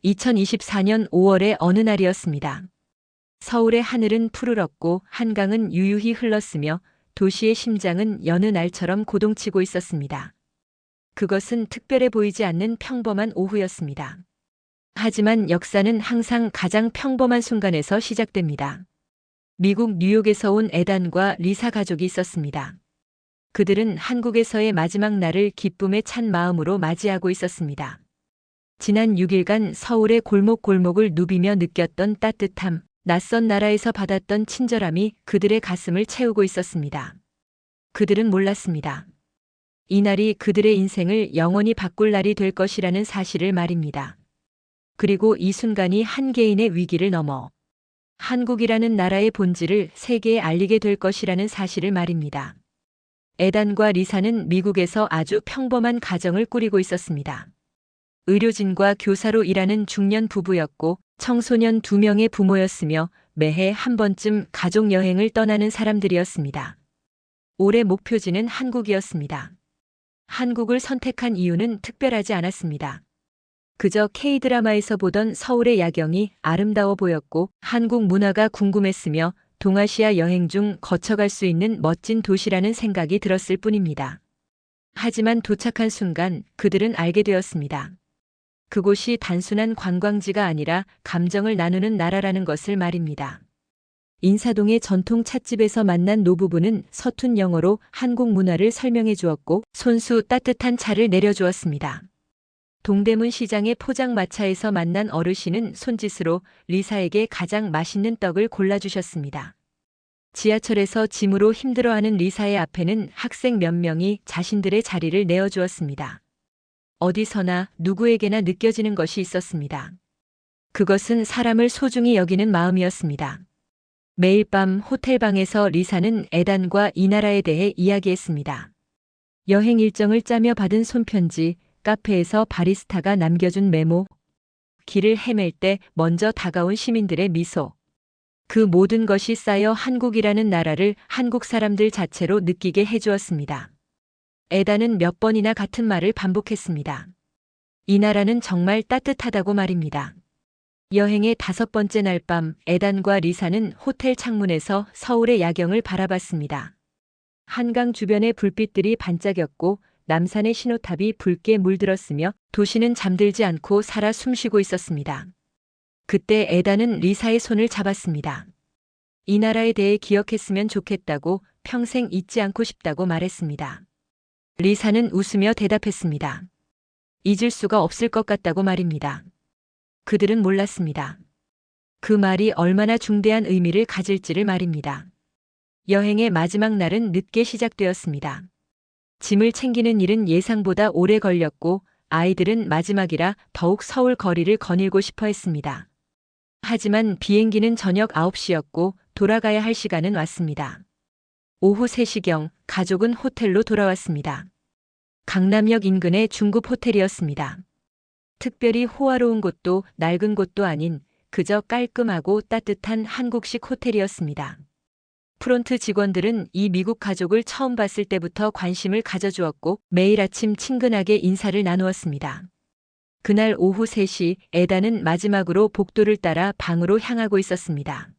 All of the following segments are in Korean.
2024년 5월의 어느 날이었습니다. 서울의 하늘은 푸르렀고 한강은 유유히 흘렀으며 도시의 심장은 여느 날처럼 고동치고 있었습니다. 그것은 특별해 보이지 않는 평범한 오후였습니다. 하지만 역사는 항상 가장 평범한 순간에서 시작됩니다. 미국 뉴욕에서 온 에단과 리사 가족이 있었습니다. 그들은 한국에서의 마지막 날을 기쁨에 찬 마음으로 맞이하고 있었습니다. 지난 6일간 서울의 골목골목을 누비며 느꼈던 따뜻함, 낯선 나라에서 받았던 친절함이 그들의 가슴을 채우고 있었습니다. 그들은 몰랐습니다. 이날이 그들의 인생을 영원히 바꿀 날이 될 것이라는 사실을 말입니다. 그리고 이 순간이 한 개인의 위기를 넘어 한국이라는 나라의 본질을 세계에 알리게 될 것이라는 사실을 말입니다. 에단과 리사는 미국에서 아주 평범한 가정을 꾸리고 있었습니다. 의료진과 교사로 일하는 중년 부부였고 청소년 2명의 부모였으며 매해 한 번쯤 가족 여행을 떠나는 사람들이었습니다. 올해 목표지는 한국이었습니다. 한국을 선택한 이유는 특별하지 않았습니다. 그저 K드라마에서 보던 서울의 야경이 아름다워 보였고 한국 문화가 궁금했으며 동아시아 여행 중 거쳐갈 수 있는 멋진 도시라는 생각이 들었을 뿐입니다. 하지만 도착한 순간 그들은 알게 되었습니다. 그곳이 단순한 관광지가 아니라 감정을 나누는 나라라는 것을 말입니다. 인사동의 전통 찻집에서 만난 노부부는 서툰 영어로 한국 문화를 설명해 주었고 손수 따뜻한 차를 내려주었습니다. 동대문 시장의 포장마차에서 만난 어르신은 손짓으로 리사에게 가장 맛있는 떡을 골라주셨습니다. 지하철에서 짐으로 힘들어하는 리사의 앞에는 학생 몇 명이 자신들의 자리를 내어주었습니다. 어디서나 누구에게나 느껴지는 것이 있었습니다. 그것은 사람을 소중히 여기는 마음이었습니다. 매일 밤 호텔방에서 리사는 에단과 이 나라에 대해 이야기했습니다. 여행 일정을 짜며 받은 손편지, 카페에서 바리스타가 남겨준 메모, 길을 헤맬 때 먼저 다가온 시민들의 미소. 그 모든 것이 쌓여 한국이라는 나라를 한국 사람들 자체로 느끼게 해주었습니다. 에단은 몇 번이나 같은 말을 반복했습니다. 이 나라는 정말 따뜻하다고 말입니다. 여행의 5번째 날 밤 에단과 리사는 호텔 창문에서 서울의 야경을 바라봤습니다. 한강 주변의 불빛들이 반짝였고 남산의 신호탑이 붉게 물들었으며 도시는 잠들지 않고 살아 숨쉬고 있었습니다. 그때 에단은 리사의 손을 잡았습니다. 이 나라에 대해 기억했으면 좋겠다고 평생 잊지 않고 싶다고 말했습니다. 리사는 웃으며 대답했습니다. 잊을 수가 없을 것 같다고 말입니다. 그들은 몰랐습니다. 그 말이 얼마나 중대한 의미를 가질지를 말입니다. 여행의 마지막 날은 늦게 시작되었습니다. 짐을 챙기는 일은 예상보다 오래 걸렸고 아이들은 마지막이라 더욱 서울 거리를 거닐고 싶어 했습니다. 하지만 비행기는 저녁 9시였고 돌아가야 할 시간은 왔습니다. 오후 3시경 가족은 호텔로 돌아왔습니다. 강남역 인근의 중급 호텔이었습니다. 특별히 호화로운 곳도 낡은 곳도 아닌 그저 깔끔하고 따뜻한 한국식 호텔이었습니다. 프론트 직원들은 이 미국 가족을 처음 봤을 때부터 관심을 가져주었고 매일 아침 친근하게 인사를 나누었습니다. 그날 오후 3시 에단은 마지막으로 복도를 따라 방으로 향하고 있었습니다.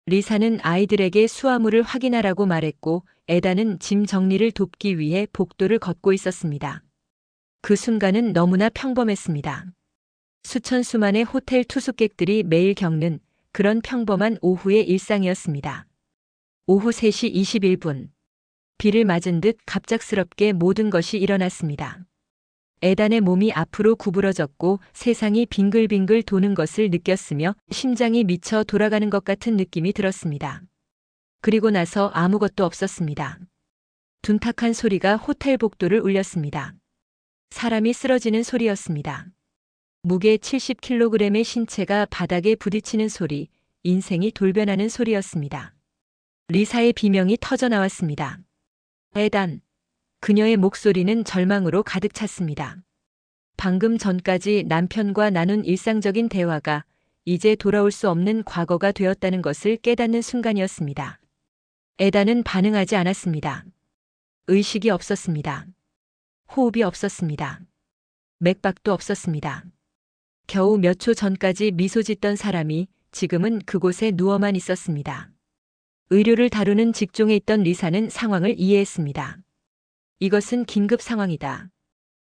리사는 아이들에게 수화물을 확인하라고 말했고 에단은 짐 정리를 돕기 위해 복도를 걷고 있었습니다. 그 순간은 너무나 평범했습니다. 수천 수만의 호텔 투숙객들이 매일 겪는 그런 평범한 오후의 일상이었습니다. 오후 3시 21분. 비를 맞은 듯 갑작스럽게 모든 것이 일어났습니다. 에단의 몸이 앞으로 구부러졌고 세상이 빙글빙글 도는 것을 느꼈으며 심장이 미쳐 돌아가는 것 같은 느낌이 들었습니다. 그리고 나서 아무것도 없었습니다. 둔탁한 소리가 호텔 복도를 울렸습니다. 사람이 쓰러지는 소리였습니다. 무게 70kg의 신체가 바닥에 부딪히는 소리, 인생이 돌변하는 소리였습니다. 리사의 비명이 터져나왔습니다. 에단. 그녀의 목소리는 절망으로 가득 찼습니다. 방금 전까지 남편과 나눈 일상적인 대화가 이제 돌아올 수 없는 과거가 되었다는 것을 깨닫는 순간이었습니다. 에단은 반응하지 않았습니다. 의식이 없었습니다. 호흡이 없었습니다. 맥박도 없었습니다. 겨우 몇 초 전까지 미소 짓던 사람이 지금은 그곳에 누워만 있었습니다. 의료를 다루는 직종에 있던 리사는 상황을 이해했습니다. 이것은 긴급 상황이다.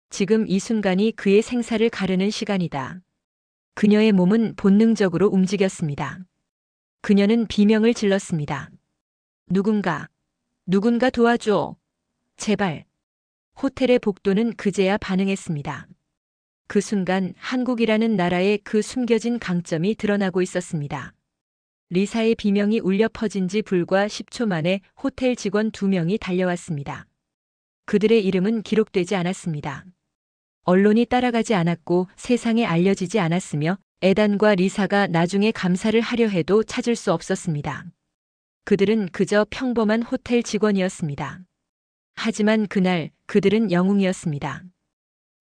지금 이 순간이 그의 생사를 가르는 시간이다. 그녀의 몸은 본능적으로 움직였습니다. 그녀는 비명을 질렀습니다. 누군가 도와줘. 제발. 호텔의 복도는 그제야 반응했습니다. 그 순간 한국이라는 나라의 그 숨겨진 강점이 드러나고 있었습니다. 리사의 비명이 울려 퍼진 지 불과 10초 만에 호텔 직원 2명이 달려왔습니다. 그들의 이름은 기록되지 않았습니다. 언론이 따라가지 않았고 세상에 알려지지 않았으며 에단과 리사가 나중에 감사를 하려 해도 찾을 수 없었습니다. 그들은 그저 평범한 호텔 직원이었습니다. 하지만 그날 그들은 영웅이었습니다.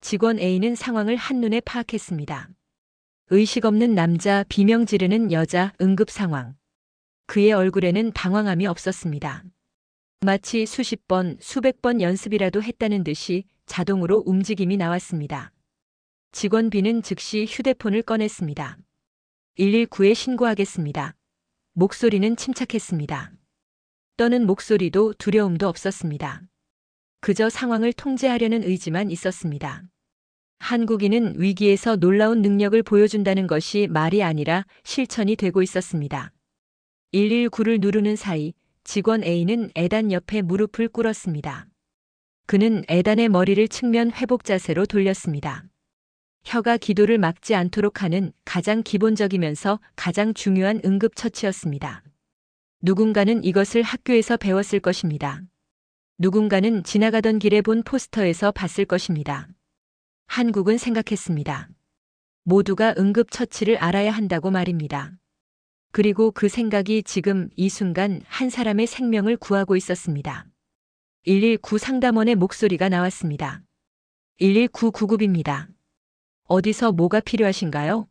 직원 A는 상황을 한눈에 파악했습니다. 의식 없는 남자, 비명 지르는 여자, 응급 상황. 그의 얼굴에는 당황함이 없었습니다. 마치 수십 번, 수백 번 연습이라도 했다는 듯이 자동으로 움직임이 나왔습니다. 직원 B는 즉시 휴대폰을 꺼냈습니다. 119에 신고하겠습니다. 목소리는 침착했습니다. 떠는 목소리도 두려움도 없었습니다. 그저 상황을 통제하려는 의지만 있었습니다. 한국인은 위기에서 놀라운 능력을 보여준다는 것이 말이 아니라 실천이 되고 있었습니다. 119를 누르는 사이 직원 A는 에단 옆에 무릎을 꿇었습니다. 그는 에단의 머리를 측면 회복 자세로 돌렸습니다. 혀가 기도를 막지 않도록 하는 가장 기본적이면서 가장 중요한 응급처치였습니다. 누군가는 이것을 학교에서 배웠을 것입니다. 누군가는 지나가던 길에 본 포스터에서 봤을 것입니다. 한국은 생각했습니다. 모두가 응급처치를 알아야 한다고 말입니다. 그리고 그 생각이 지금 이 순간 한 사람의 생명을 구하고 있었습니다. 119 상담원의 목소리가 나왔습니다. 119 구급입니다. 어디서 뭐가 필요하신가요?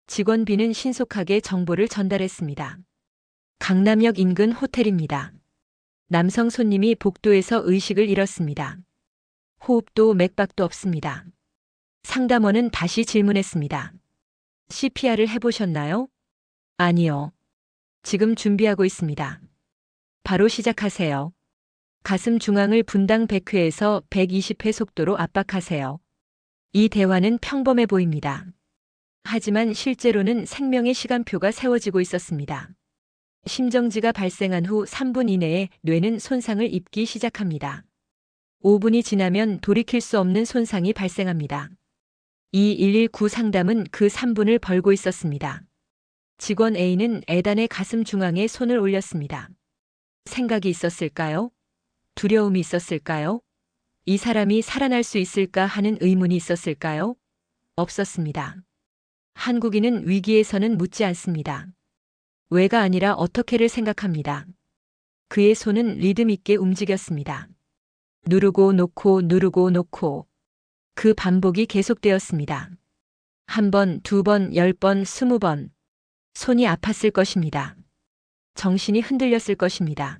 직원 B는 신속하게 정보를 전달했습니다. 강남역 인근 호텔입니다. 남성 손님이 복도에서 의식을 잃었습니다. 호흡도 맥박도 없습니다. 상담원은 다시 질문했습니다. CPR을 해보셨나요? 아니요. 지금 준비하고 있습니다. 바로 시작하세요. 가슴 중앙을 분당 100회에서 120회 속도로 압박하세요. 이 대화는 평범해 보입니다. 하지만 실제로는 생명의 시간표가 세워지고 있었습니다. 심정지가 발생한 후 3분 이내에 뇌는 손상을 입기 시작합니다. 5분이 지나면 돌이킬 수 없는 손상이 발생합니다. 이 119 상담은 그 3분을 벌고 있었습니다. 직원 A는 에단의 가슴 중앙에 손을 올렸습니다. 생각이 있었을까요? 두려움이 있었을까요? 이 사람이 살아날 수 있을까 하는 의문이 있었을까요? 없었습니다. 한국인은 위기에서는 묻지 않습니다. 왜가 아니라 어떻게를 생각합니다. 그의 손은 리듬 있게 움직였습니다. 누르고 놓고 누르고 놓고. 그 반복이 계속되었습니다. 1번, 2번, 10번, 20번. 손이 아팠을 것입니다. 정신이 흔들렸을 것입니다.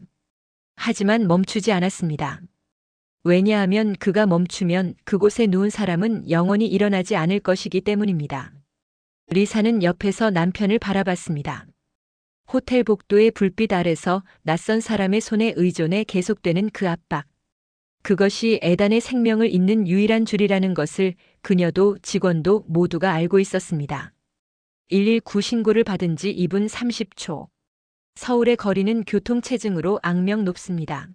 하지만 멈추지 않았습니다. 왜냐하면 그가 멈추면 그곳에 누운 사람은 영원히 일어나지 않을 것이기 때문입니다. 리사는 옆에서 남편을 바라봤습니다. 호텔 복도의 불빛 아래서 낯선 사람의 손에 의존해 계속되는 그 압박. 그것이 에단의 생명을 잇는 유일한 줄이라는 것을 그녀도 직원도 모두가 알고 있었습니다. 119 신고를 받은 지 2분 30초. 서울의 거리는 교통체증으로 악명 높습니다.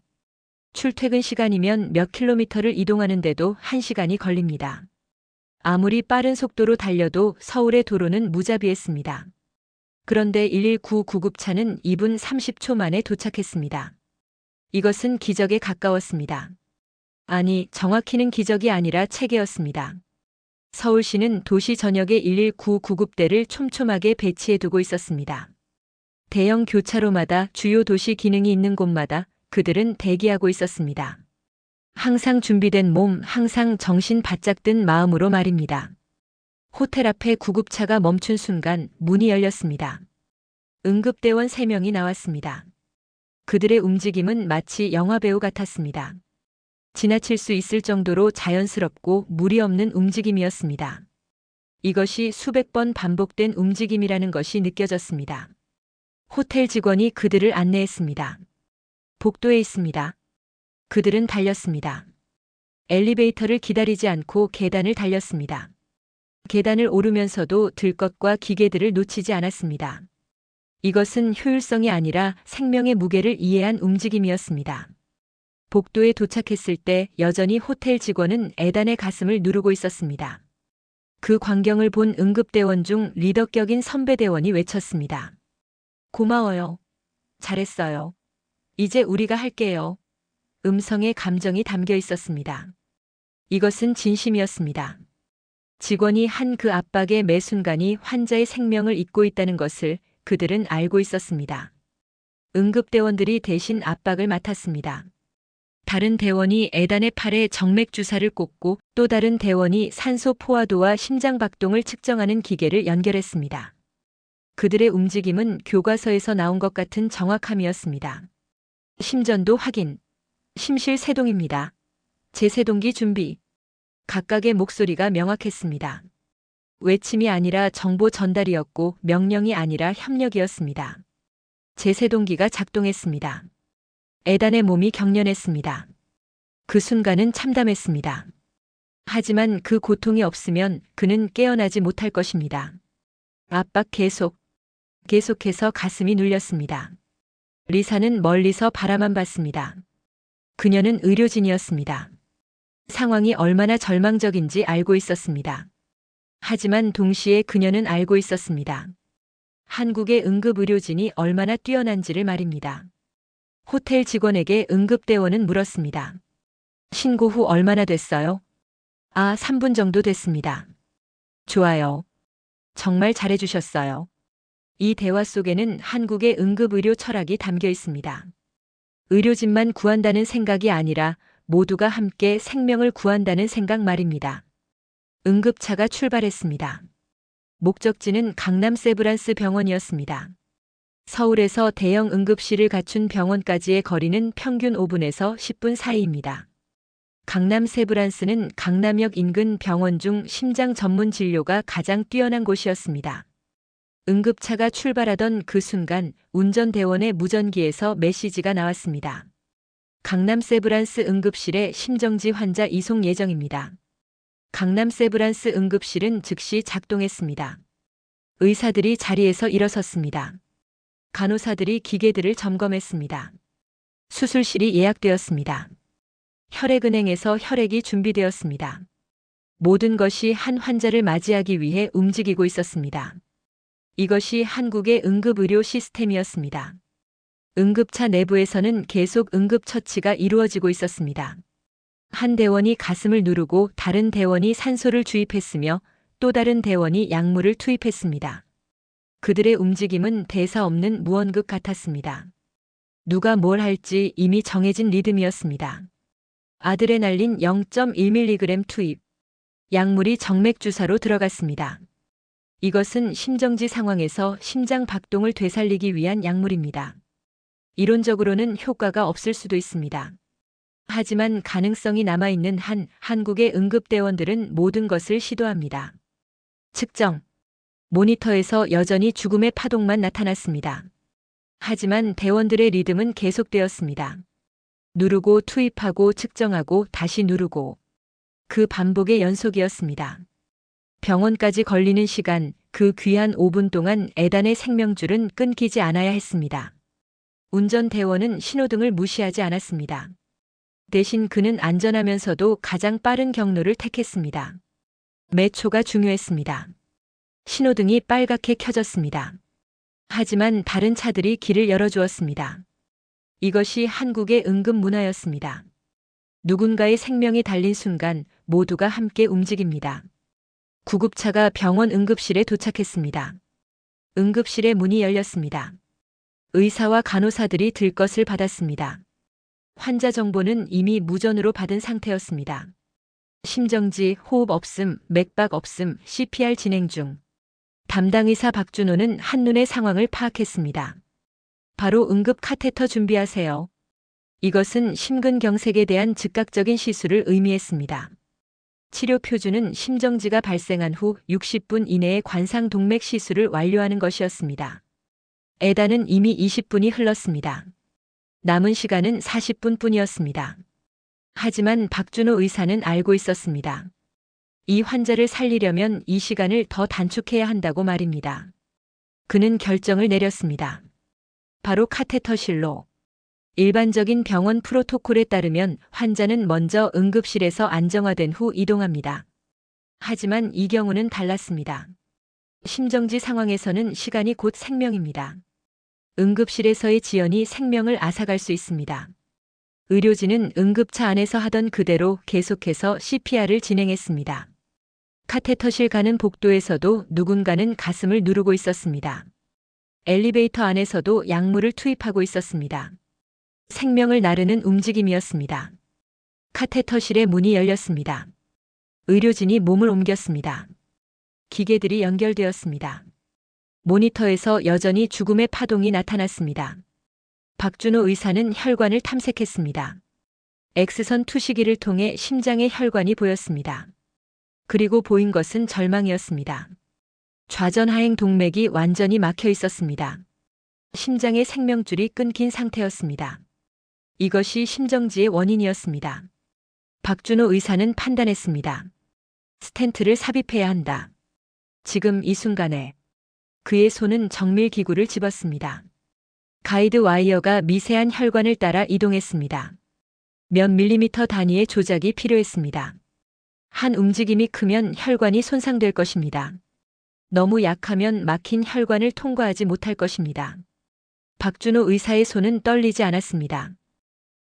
출퇴근 시간이면 몇 킬로미터를 이동하는데도 1시간이 걸립니다. 아무리 빠른 속도로 달려도 서울의 도로는 무자비했습니다. 그런데 119 구급차는 2분 30초 만에 도착했습니다. 이것은 기적에 가까웠습니다. 아니, 정확히는 기적이 아니라 체계였습니다. 서울시는 도시 전역에 119 구급대를 촘촘하게 배치해두고 있었습니다. 대형 교차로마다 주요 도시 기능이 있는 곳마다 그들은 대기하고 있었습니다. 항상 준비된 몸, 항상 정신 바짝 든 마음으로 말입니다. 호텔 앞에 구급차가 멈춘 순간 문이 열렸습니다. 응급대원 3명이 나왔습니다. 그들의 움직임은 마치 영화배우 같았습니다. 지나칠 수 있을 정도로 자연스럽고 무리 없는 움직임이었습니다. 이것이 수백 번 반복된 움직임이라는 것이 느껴졌습니다. 호텔 직원이 그들을 안내했습니다. 복도에 있습니다. 그들은 달렸습니다. 엘리베이터를 기다리지 않고 계단을 달렸습니다. 계단을 오르면서도 들것과 기계들을 놓치지 않았습니다. 이것은 효율성이 아니라 생명의 무게를 이해한 움직임이었습니다. 복도에 도착했을 때 여전히 호텔 직원은 에단의 가슴을 누르고 있었습니다. 그 광경을 본 응급대원 중 리더격인 선배대원이 외쳤습니다. 고마워요. 잘했어요. 이제 우리가 할게요. 음성에 감정이 담겨 있었습니다. 이것은 진심이었습니다. 직원이 한 그 압박의 매 순간이 환자의 생명을 잇고 있다는 것을 그들은 알고 있었습니다. 응급대원들이 대신 압박을 맡았습니다. 다른 대원이 에단의 팔에 정맥 주사를 꽂고 또 다른 대원이 산소 포화도와 심장 박동을 측정하는 기계를 연결했습니다. 그들의 움직임은 교과서에서 나온 것 같은 정확함이었습니다. 심전도 확인. 심실 세동입니다. 제세동기 준비. 각각의 목소리가 명확했습니다. 외침이 아니라 정보 전달이었고 명령이 아니라 협력이었습니다. 제세동기가 작동했습니다. 에단의 몸이 경련했습니다. 그 순간은 참담했습니다. 하지만 그 고통이 없으면 그는 깨어나지 못할 것입니다. 압박 계속해서 가슴이 눌렸습니다. 리사는 멀리서 바라만 봤습니다. 그녀는 의료진이었습니다. 상황이 얼마나 절망적인지 알고 있었습니다. 하지만 동시에 그녀는 알고 있었습니다. 한국의 응급의료진이 얼마나 뛰어난지를 말입니다. 호텔 직원에게 응급대원은 물었습니다. 신고 후 얼마나 됐어요? 3분 정도 됐습니다. 좋아요. 정말 잘해주셨어요. 이 대화 속에는 한국의 응급의료 철학이 담겨 있습니다. 의료진만 구한다는 생각이 아니라 모두가 함께 생명을 구한다는 생각 말입니다. 응급차가 출발했습니다. 목적지는 강남 세브란스 병원이었습니다. 서울에서 대형 응급실을 갖춘 병원까지의 거리는 평균 5분에서 10분 사이입니다. 강남 세브란스는 강남역 인근 병원 중 심장 전문 진료가 가장 뛰어난 곳이었습니다. 응급차가 출발하던 그 순간 운전대원의 무전기에서 메시지가 나왔습니다. 강남 세브란스 응급실에 심정지 환자 이송 예정입니다. 강남 세브란스 응급실은 즉시 작동했습니다. 의사들이 자리에서 일어섰습니다. 간호사들이 기계들을 점검했습니다. 수술실이 예약되었습니다. 혈액은행에서 혈액이 준비되었습니다. 모든 것이 한 환자를 맞이하기 위해 움직이고 있었습니다. 이것이 한국의 응급의료 시스템이었습니다. 응급차 내부에서는 계속 응급처치가 이루어지고 있었습니다. 한 대원이 가슴을 누르고 다른 대원이 산소를 주입했으며 또 다른 대원이 약물을 투입했습니다. 그들의 움직임은 대사 없는 무언극 같았습니다. 누가 뭘 할지 이미 정해진 리듬이었습니다. 아드레날린 0.1mg 투입. 약물이 정맥 주사로 들어갔습니다. 이것은 심정지 상황에서 심장 박동을 되살리기 위한 약물입니다. 이론적으로는 효과가 없을 수도 있습니다. 하지만 가능성이 남아있는 한 한국의 응급대원들은 모든 것을 시도합니다. 측정. 모니터에서 여전히 죽음의 파동만 나타났습니다. 하지만 대원들의 리듬은 계속되었습니다. 누르고 투입하고 측정하고 다시 누르고. 그 반복의 연속이었습니다. 병원까지 걸리는 시간, 그 귀한 5분 동안 에단의 생명줄은 끊기지 않아야 했습니다. 운전대원은 신호등을 무시하지 않았습니다. 대신 그는 안전하면서도 가장 빠른 경로를 택했습니다. 매 초가 중요했습니다. 신호등이 빨갛게 켜졌습니다. 하지만 다른 차들이 길을 열어주었습니다. 이것이 한국의 응급 문화였습니다. 누군가의 생명이 달린 순간 모두가 함께 움직입니다. 구급차가 병원 응급실에 도착했습니다. 응급실의 문이 열렸습니다. 의사와 간호사들이 들것을 받았습니다. 환자 정보는 이미 무전으로 받은 상태였습니다. 심정지, 호흡 없음, 맥박 없음, CPR 진행 중. 담당 의사 박준호는 한눈에 상황을 파악했습니다. 바로 응급 카테터 준비하세요. 이것은 심근경색에 대한 즉각적인 시술을 의미했습니다. 치료 표준은 심정지가 발생한 후 60분 이내에 관상동맥 시술을 완료하는 것이었습니다. 에단은 이미 20분이 흘렀습니다. 남은 시간은 40분 뿐이었습니다. 하지만 박준호 의사는 알고 있었습니다. 이 환자를 살리려면 이 시간을 더 단축해야 한다고 말입니다. 그는 결정을 내렸습니다. 바로 카테터실로. 일반적인 병원 프로토콜에 따르면 환자는 먼저 응급실에서 안정화된 후 이동합니다. 하지만 이 경우는 달랐습니다. 심정지 상황에서는 시간이 곧 생명입니다. 응급실에서의 지연이 생명을 앗아갈 수 있습니다. 의료진은 응급차 안에서 하던 그대로 계속해서 CPR을 진행했습니다. 카테터실 가는 복도에서도 누군가는 가슴을 누르고 있었습니다. 엘리베이터 안에서도 약물을 투입하고 있었습니다. 생명을 나르는 움직임이었습니다. 카테터실의 문이 열렸습니다. 의료진이 몸을 옮겼습니다. 기계들이 연결되었습니다. 모니터에서 여전히 죽음의 파동이 나타났습니다. 박준호 의사는 혈관을 탐색했습니다. X선 투시기를 통해 심장의 혈관이 보였습니다. 그리고 보인 것은 절망이었습니다. 좌전하행 동맥이 완전히 막혀 있었습니다. 심장의 생명줄이 끊긴 상태였습니다. 이것이 심정지의 원인이었습니다. 박준호 의사는 판단했습니다. 스텐트를 삽입해야 한다. 지금 이 순간에 그의 손은 정밀기구를 집었습니다. 가이드 와이어가 미세한 혈관을 따라 이동했습니다. 몇 밀리미터 단위의 조작이 필요했습니다. 한 움직임이 크면 혈관이 손상될 것입니다. 너무 약하면 막힌 혈관을 통과하지 못할 것입니다. 박준호 의사의 손은 떨리지 않았습니다.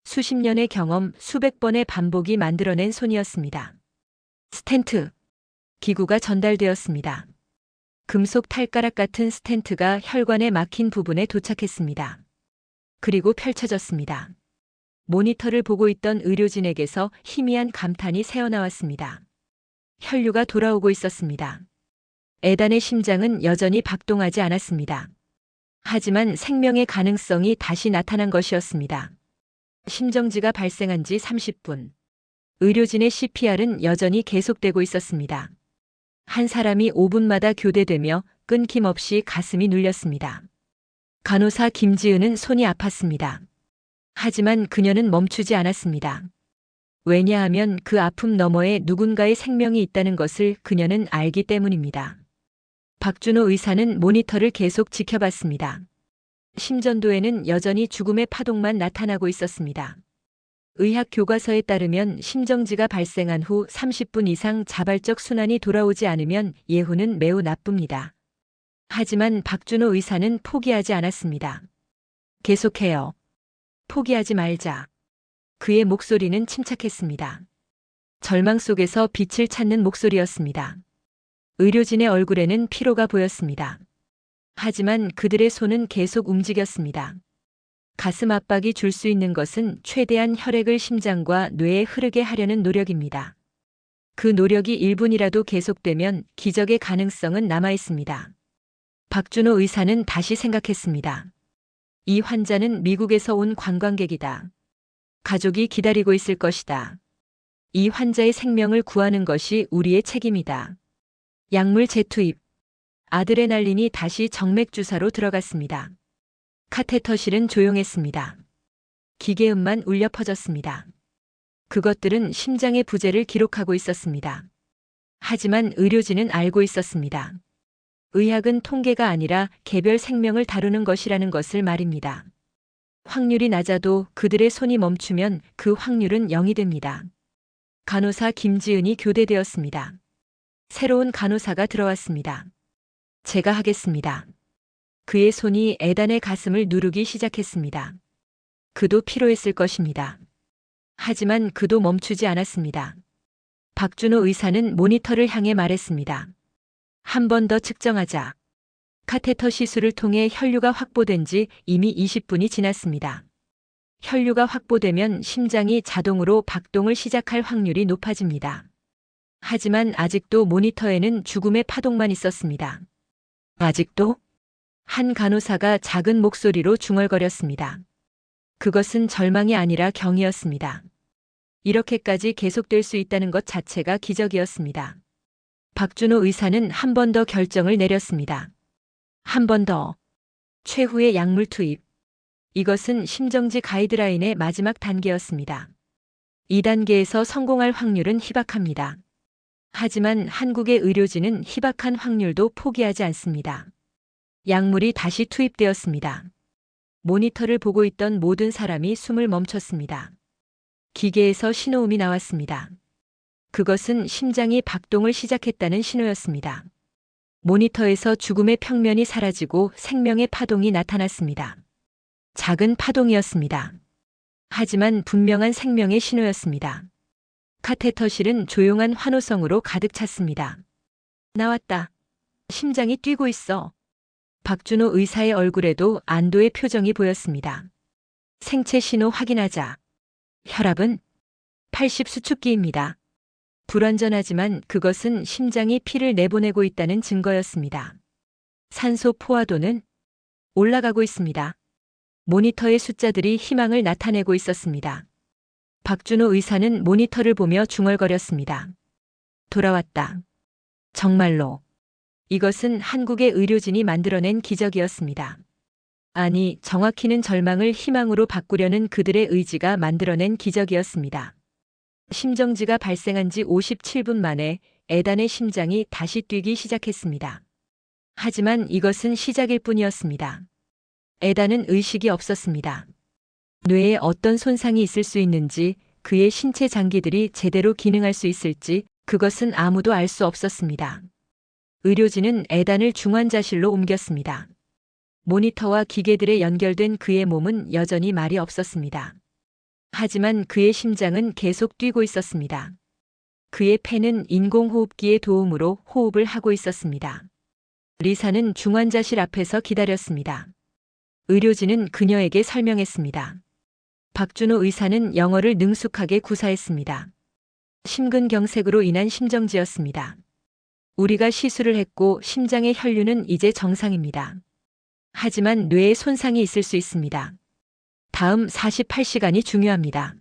수십 년의 경험, 수백 번의 반복이 만들어낸 손이었습니다. 스텐트. 기구가 전달되었습니다. 금속 탈가락 같은 스텐트가 혈관에 막힌 부분에 도착했습니다. 그리고 펼쳐졌습니다. 모니터를 보고 있던 의료진에게서 희미한 감탄이 새어나왔습니다. 혈류가 돌아오고 있었습니다. 에단의 심장은 여전히 박동하지 않았습니다. 하지만 생명의 가능성이 다시 나타난 것이었습니다. 심정지가 발생한 지 30분. 의료진의 CPR은 여전히 계속되고 있었습니다. 한 사람이 5분마다 교대되며 끊김없이 가슴이 눌렸습니다. 간호사 김지은은 손이 아팠습니다. 하지만 그녀는 멈추지 않았습니다. 왜냐하면 그 아픔 너머에 누군가의 생명이 있다는 것을 그녀는 알기 때문입니다. 박준호 의사는 모니터를 계속 지켜봤습니다. 심전도에는 여전히 죽음의 파동만 나타나고 있었습니다. 의학 교과서에 따르면 심정지가 발생한 후 30분 이상 자발적 순환이 돌아오지 않으면 예후는 매우 나쁩니다. 하지만 박준호 의사는 포기하지 않았습니다. 계속해요. 포기하지 말자. 그의 목소리는 침착했습니다. 절망 속에서 빛을 찾는 목소리였습니다. 의료진의 얼굴에는 피로가 보였습니다. 하지만 그들의 손은 계속 움직였습니다. 가슴 압박이 줄 수 있는 것은 최대한 혈액을 심장과 뇌에 흐르게 하려는 노력입니다. 그 노력이 1분이라도 계속되면 기적의 가능성은 남아 있습니다. 박준호 의사는 다시 생각했습니다. 이 환자는 미국에서 온 관광객이다. 가족이 기다리고 있을 것이다. 이 환자의 생명을 구하는 것이 우리의 책임이다. 약물 재투입. 아드레날린이 다시 정맥 주사로 들어갔습니다. 카테터실은 조용했습니다. 기계음만 울려 퍼졌습니다. 그것들은 심장의 부재를 기록하고 있었습니다. 하지만 의료진은 알고 있었습니다. 의학은 통계가 아니라 개별 생명을 다루는 것이라는 것을 말입니다. 확률이 낮아도 그들의 손이 멈추면 그 확률은 0이 됩니다. 간호사 김지은이 교대되었습니다. 새로운 간호사가 들어왔습니다. 제가 하겠습니다. 그의 손이 에단의 가슴을 누르기 시작했습니다. 그도 피로했을 것입니다. 하지만 그도 멈추지 않았습니다. 박준호 의사는 모니터를 향해 말했습니다. 한 번 더 측정하자. 카테터 시술을 통해 혈류가 확보된 지 이미 20분이 지났습니다. 혈류가 확보되면 심장이 자동으로 박동을 시작할 확률이 높아집니다. 하지만 아직도 모니터에는 죽음의 파동만 있었습니다. 아직도? 한 간호사가 작은 목소리로 중얼거렸습니다. 그것은 절망이 아니라 경이었습니다. 이렇게까지 계속될 수 있다는 것 자체가 기적이었습니다. 박준호 의사는 한 번 더 결정을 내렸습니다. 한 번 더. 최후의 약물 투입. 이것은 심정지 가이드라인의 마지막 단계였습니다. 이 단계에서 성공할 확률은 희박합니다. 하지만 한국의 의료진은 희박한 확률도 포기하지 않습니다. 약물이 다시 투입되었습니다. 모니터를 보고 있던 모든 사람이 숨을 멈췄습니다. 기계에서 신호음이 나왔습니다. 그것은 심장이 박동을 시작했다는 신호였습니다. 모니터에서 죽음의 평면이 사라지고 생명의 파동이 나타났습니다. 작은 파동이었습니다. 하지만 분명한 생명의 신호였습니다. 카테터실은 조용한 환호성으로 가득 찼습니다. 나왔다. 심장이 뛰고 있어. 박준호 의사의 얼굴에도 안도의 표정이 보였습니다. 생체 신호 확인하자. 혈압은 80 수축기입니다. 불완전하지만 그것은 심장이 피를 내보내고 있다는 증거였습니다. 산소 포화도는 올라가고 있습니다. 모니터의 숫자들이 희망을 나타내고 있었습니다. 박준호 의사는 모니터를 보며 중얼거렸습니다. 돌아왔다. 정말로. 이것은 한국의 의료진이 만들어낸 기적이었습니다. 아니, 정확히는 절망을 희망으로 바꾸려는 그들의 의지가 만들어낸 기적이었습니다. 심정지가 발생한 지 57분 만에 에단의 심장이 다시 뛰기 시작했습니다. 하지만 이것은 시작일 뿐이었습니다. 에단은 의식이 없었습니다. 뇌에 어떤 손상이 있을 수 있는지, 그의 신체 장기들이 제대로 기능할 수 있을지, 그것은 아무도 알 수 없었습니다. 의료진은 에단을 중환자실로 옮겼습니다. 모니터와 기계들에 연결된 그의 몸은 여전히 말이 없었습니다. 하지만 그의 심장은 계속 뛰고 있었습니다. 그의 폐는 인공호흡기의 도움으로 호흡을 하고 있었습니다. 리사는 중환자실 앞에서 기다렸습니다. 의료진은 그녀에게 설명했습니다. 박준호 의사는 영어를 능숙하게 구사했습니다. 심근경색으로 인한 심정지였습니다. 우리가 시술을 했고 심장의 혈류는 이제 정상입니다. 하지만 뇌에 손상이 있을 수 있습니다. 다음 48시간이 중요합니다.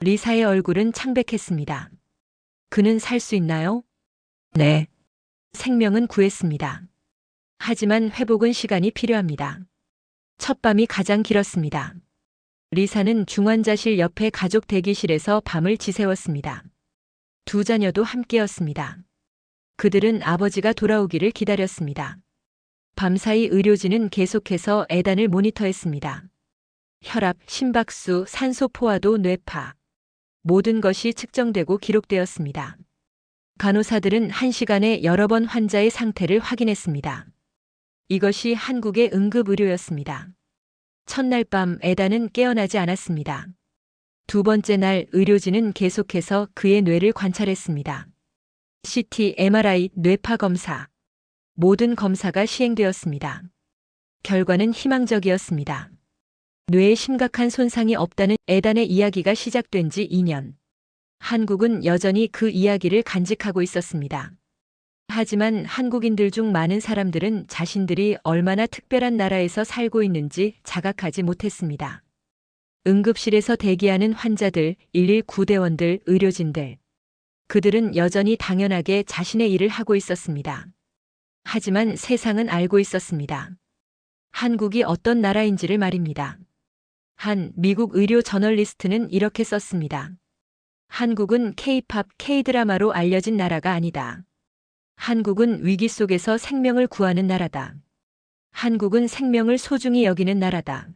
리사의 얼굴은 창백했습니다. 그는 살 수 있나요? 네. 생명은 구했습니다. 하지만 회복은 시간이 필요합니다. 첫밤이 가장 길었습니다. 리사는 중환자실 옆의 가족 대기실에서 밤을 지새웠습니다. 두 자녀도 함께였습니다. 그들은 아버지가 돌아오기를 기다렸습니다. 밤사이 의료진은 계속해서 에단을 모니터했습니다. 혈압, 심박수, 산소 포화도, 뇌파. 모든 것이 측정되고 기록되었습니다. 간호사들은 1시간에 여러 번 환자의 상태를 확인했습니다. 이것이 한국의 응급의료였습니다. 첫날 밤 에단은 깨어나지 않았습니다. 두 번째 날 의료진은 계속해서 그의 뇌를 관찰했습니다. CT, MRI, 뇌파 검사. 모든 검사가 시행되었습니다. 결과는 희망적이었습니다. 뇌에 심각한 손상이 없다는 에단의 이야기가 시작된 지 2년. 한국은 여전히 그 이야기를 간직하고 있었습니다. 하지만 한국인들 중 많은 사람들은 자신들이 얼마나 특별한 나라에서 살고 있는지 자각하지 못했습니다. 응급실에서 대기하는 환자들, 119 대원들, 의료진들. 그들은 여전히 당연하게 자신의 일을 하고 있었습니다. 하지만 세상은 알고 있었습니다. 한국이 어떤 나라인지를 말입니다. 한 미국 의료 저널리스트는 이렇게 썼습니다. 한국은 K-팝, K-드라마로 알려진 나라가 아니다. 한국은 위기 속에서 생명을 구하는 나라다. 한국은 생명을 소중히 여기는 나라다.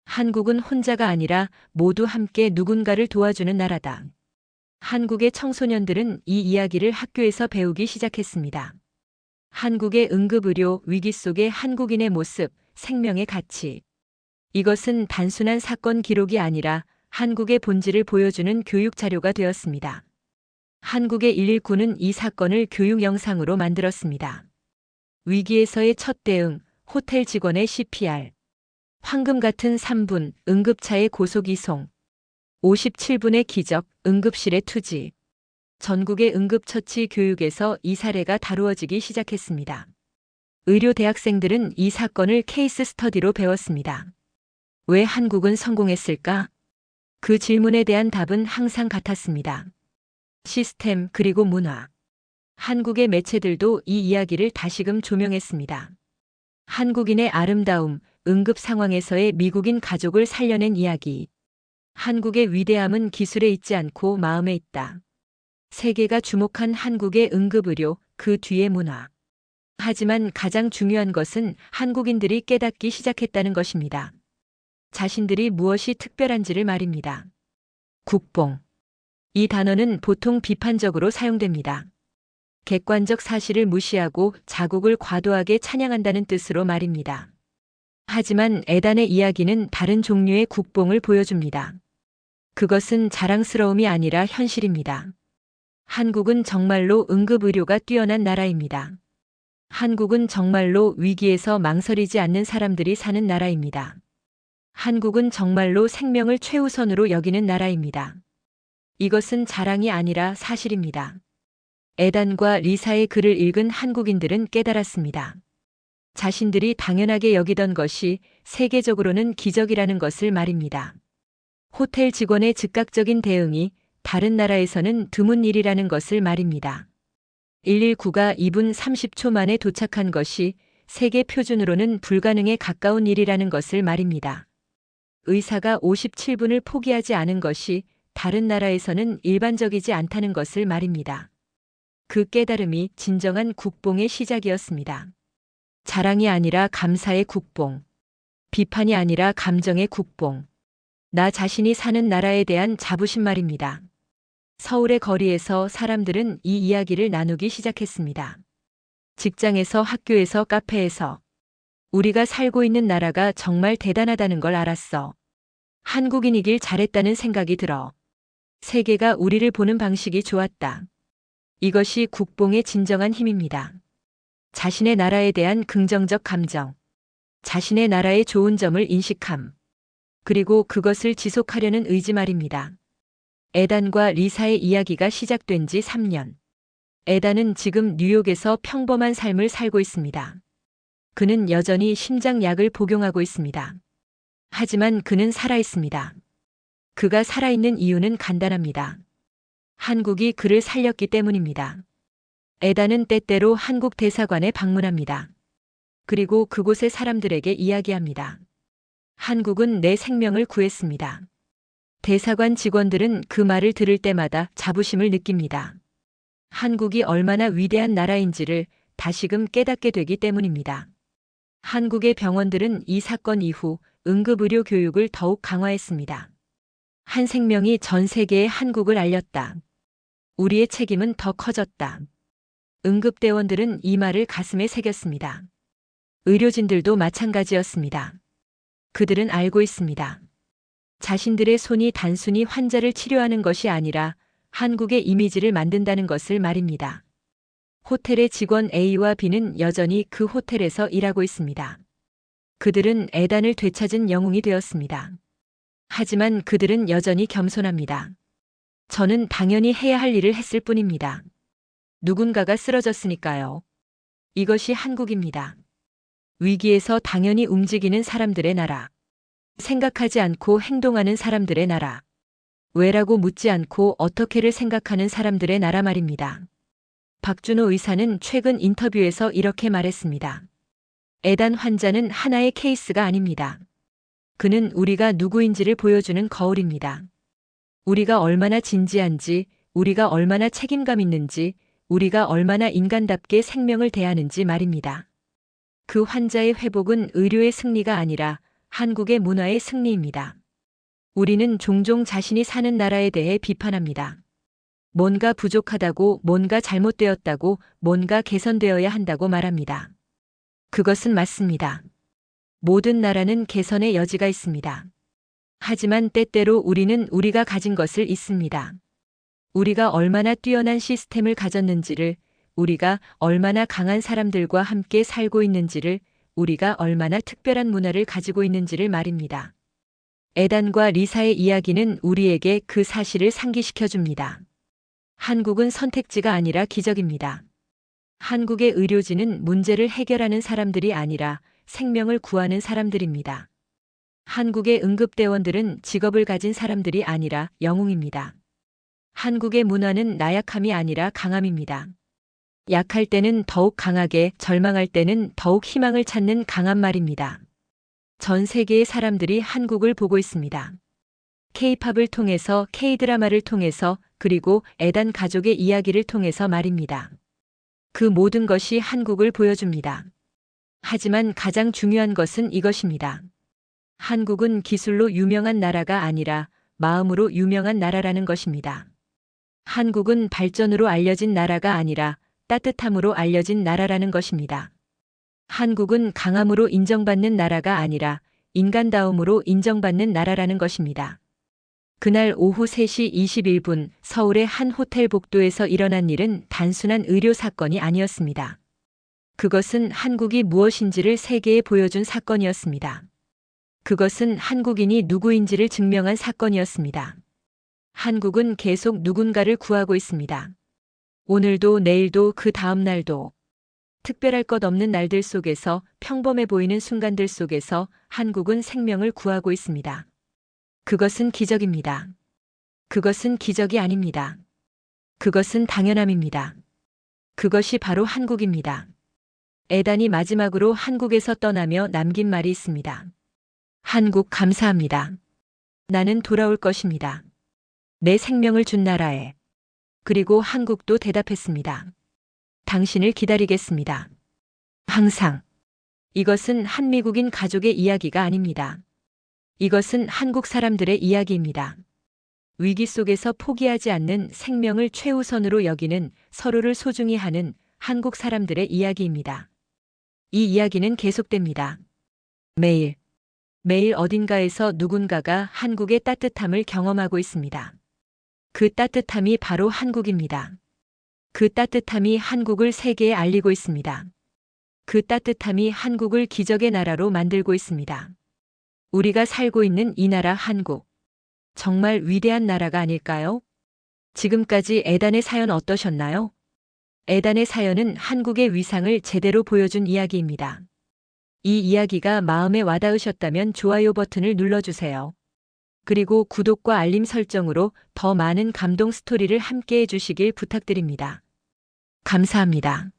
한국은 혼자가 아니라 모두 함께 누군가를 도와주는 나라다. 한국의 청소년들은 이 이야기를 학교에서 배우기 시작했습니다. 한국의 응급의료 위기 속의 한국인의 모습, 생명의 가치. 이것은 단순한 사건 기록이 아니라 한국의 본질을 보여주는 교육 자료가 되었습니다. 한국의 119는 이 사건을 교육 영상으로 만들었습니다. 위기에서의 첫 대응, 호텔 직원의 CPR. 황금 같은 3분, 응급차의 고속 이송. 57분의 기적, 응급실의 투지. 전국의 응급처치 교육에서 이 사례가 다루어지기 시작했습니다. 의료 대학생들은 이 사건을 케이스 스터디로 배웠습니다. 왜 한국은 성공했을까? 그 질문에 대한 답은 항상 같았습니다. 시스템 그리고 문화. 한국의 매체들도 이 이야기를 다시금 조명했습니다. 한국인의 아름다움, 응급 상황에서의 미국인 가족을 살려낸 이야기. 한국의 위대함은 기술에 있지 않고 마음에 있다. 세계가 주목한 한국의 응급의료, 그 뒤의 문화. 하지만 가장 중요한 것은 한국인들이 깨닫기 시작했다는 것입니다. 자신들이 무엇이 특별한지를 말입니다. 국뽕. 이 단어는 보통 비판적으로 사용됩니다. 객관적 사실을 무시하고 자국을 과도하게 찬양한다는 뜻으로 말입니다. 하지만 에단의 이야기는 다른 종류의 국뽕을 보여줍니다. 그것은 자랑스러움이 아니라 현실입니다. 한국은 정말로 응급의료가 뛰어난 나라입니다. 한국은 정말로 위기에서 망설이지 않는 사람들이 사는 나라입니다. 한국은 정말로 생명을 최우선으로 여기는 나라입니다. 이것은 자랑이 아니라 사실입니다. 에단과 리사의 글을 읽은 한국인들은 깨달았습니다. 자신들이 당연하게 여기던 것이 세계적으로는 기적이라는 것을 말입니다. 호텔 직원의 즉각적인 대응이 다른 나라에서는 드문 일이라는 것을 말입니다. 119가 2분 30초 만에 도착한 것이 세계 표준으로는 불가능에 가까운 일이라는 것을 말입니다. 의사가 57분을 포기하지 않은 것이 다른 나라에서는 일반적이지 않다는 것을 말입니다. 그 깨달음이 진정한 국뽕의 시작이었습니다. 자랑이 아니라 감사의 국뽕. 비판이 아니라 감정의 국뽕. 나 자신이 사는 나라에 대한 자부심 말입니다. 서울의 거리에서 사람들은 이 이야기를 나누기 시작했습니다. 직장에서, 학교에서, 카페에서. 우리가 살고 있는 나라가 정말 대단하다는 걸 알았어. 한국인이길 잘했다는 생각이 들어. 세계가 우리를 보는 방식이 좋았다. 이것이 국뽕의 진정한 힘입니다. 자신의 나라에 대한 긍정적 감정. 자신의 나라의 좋은 점을 인식함. 그리고 그것을 지속하려는 의지 말입니다. 에단과 리사의 이야기가 시작된 지 3년. 에단은 지금 뉴욕에서 평범한 삶을 살고 있습니다. 그는 여전히 심장약을 복용하고 있습니다. 하지만 그는 살아있습니다. 그가 살아있는 이유는 간단합니다. 한국이 그를 살렸기 때문입니다. 에단은 때때로 한국 대사관에 방문합니다. 그리고 그곳의 사람들에게 이야기합니다. 한국은 내 생명을 구했습니다. 대사관 직원들은 그 말을 들을 때마다 자부심을 느낍니다. 한국이 얼마나 위대한 나라인지를 다시금 깨닫게 되기 때문입니다. 한국의 병원들은 이 사건 이후 응급의료 교육을 더욱 강화했습니다. 한 생명이 전 세계에 한국을 알렸다. 우리의 책임은 더 커졌다. 응급대원들은 이 말을 가슴에 새겼습니다. 의료진들도 마찬가지였습니다. 그들은 알고 있습니다. 자신들의 손이 단순히 환자를 치료하는 것이 아니라 한국의 이미지를 만든다는 것을 말입니다. 호텔의 직원 A와 B는 여전히 그 호텔에서 일하고 있습니다. 그들은 에단을 되찾은 영웅이 되었습니다. 하지만 그들은 여전히 겸손합니다. 저는 당연히 해야 할 일을 했을 뿐입니다. 누군가가 쓰러졌으니까요. 이것이 한국입니다. 위기에서 당연히 움직이는 사람들의 나라. 생각하지 않고 행동하는 사람들의 나라. 왜라고 묻지 않고 어떻게를 생각하는 사람들의 나라 말입니다. 박준호 의사는 최근 인터뷰에서 이렇게 말했습니다. 에단 환자는 하나의 케이스가 아닙니다. 그는 우리가 누구인지를 보여주는 거울입니다. 우리가 얼마나 진지한지, 우리가 얼마나 책임감 있는지, 우리가 얼마나 인간답게 생명을 대하는지 말입니다. 그 환자의 회복은 의료의 승리가 아니라 한국의 문화의 승리입니다. 우리는 종종 자신이 사는 나라에 대해 비판합니다. 뭔가 부족하다고, 뭔가 잘못되었다고, 뭔가 개선되어야 한다고 말합니다. 그것은 맞습니다. 모든 나라는 개선의 여지가 있습니다. 하지만 때때로 우리는 우리가 가진 것을 잊습니다. 우리가 얼마나 뛰어난 시스템을 가졌는지를, 우리가 얼마나 강한 사람들과 함께 살고 있는지를, 우리가 얼마나 특별한 문화를 가지고 있는지를 말입니다. 에단과 리사의 이야기는 우리에게 그 사실을 상기시켜 줍니다. 한국은 선택지가 아니라 기적입니다. 한국의 의료진은 문제를 해결하는 사람들이 아니라 생명을 구하는 사람들입니다. 한국의 응급대원들은 직업을 가진 사람들이 아니라 영웅입니다. 한국의 문화는 나약함이 아니라 강함입니다. 약할 때는 더욱 강하게, 절망할 때는 더욱 희망을 찾는 강한 말입니다. 전 세계의 사람들이 한국을 보고 있습니다. K-팝을 통해서, K-드라마를 통해서, 그리고 에단 가족의 이야기를 통해서 말입니다. 그 모든 것이 한국을 보여줍니다. 하지만 가장 중요한 것은 이것입니다. 한국은 기술로 유명한 나라가 아니라 마음으로 유명한 나라라는 것입니다. 한국은 발전으로 알려진 나라가 아니라 따뜻함으로 알려진 나라라는 것입니다. 한국은 강함으로 인정받는 나라가 아니라 인간다움으로 인정받는 나라라는 것입니다. 그날 오후 3시 21분 서울의 한 호텔 복도에서 일어난 일은 단순한 의료 사건이 아니었습니다. 그것은 한국이 무엇인지를 세계에 보여준 사건이었습니다. 그것은 한국인이 누구인지를 증명한 사건이었습니다. 한국은 계속 누군가를 구하고 있습니다. 오늘도 내일도 그 다음 날도 특별할 것 없는 날들 속에서 평범해 보이는 순간들 속에서 한국은 생명을 구하고 있습니다. 그것은 기적입니다. 그것은 기적이 아닙니다. 그것은 당연함입니다. 그것이 바로 한국입니다. 에단이 마지막으로 한국에서 떠나며 남긴 말이 있습니다. 한국 감사합니다. 나는 돌아올 것입니다. 내 생명을 준 나라에. 그리고 한국도 대답했습니다. 당신을 기다리겠습니다. 항상. 이것은 한미국인 가족의 이야기가 아닙니다. 이것은 한국 사람들의 이야기입니다. 위기 속에서 포기하지 않는 생명을 최우선으로 여기는 서로를 소중히 하는 한국 사람들의 이야기입니다. 이 이야기는 계속됩니다. 매일, 매일 어딘가에서 누군가가 한국의 따뜻함을 경험하고 있습니다. 그 따뜻함이 바로 한국입니다. 그 따뜻함이 한국을 세계에 알리고 있습니다. 그 따뜻함이 한국을 기적의 나라로 만들고 있습니다. 우리가 살고 있는 이 나라 한국. 정말 위대한 나라가 아닐까요? 지금까지 에단의 사연 어떠셨나요? 에단의 사연은 한국의 위상을 제대로 보여준 이야기입니다. 이 이야기가 마음에 와닿으셨다면 좋아요 버튼을 눌러주세요. 그리고 구독과 알림 설정으로 더 많은 감동 스토리를 함께 해주시길 부탁드립니다. 감사합니다.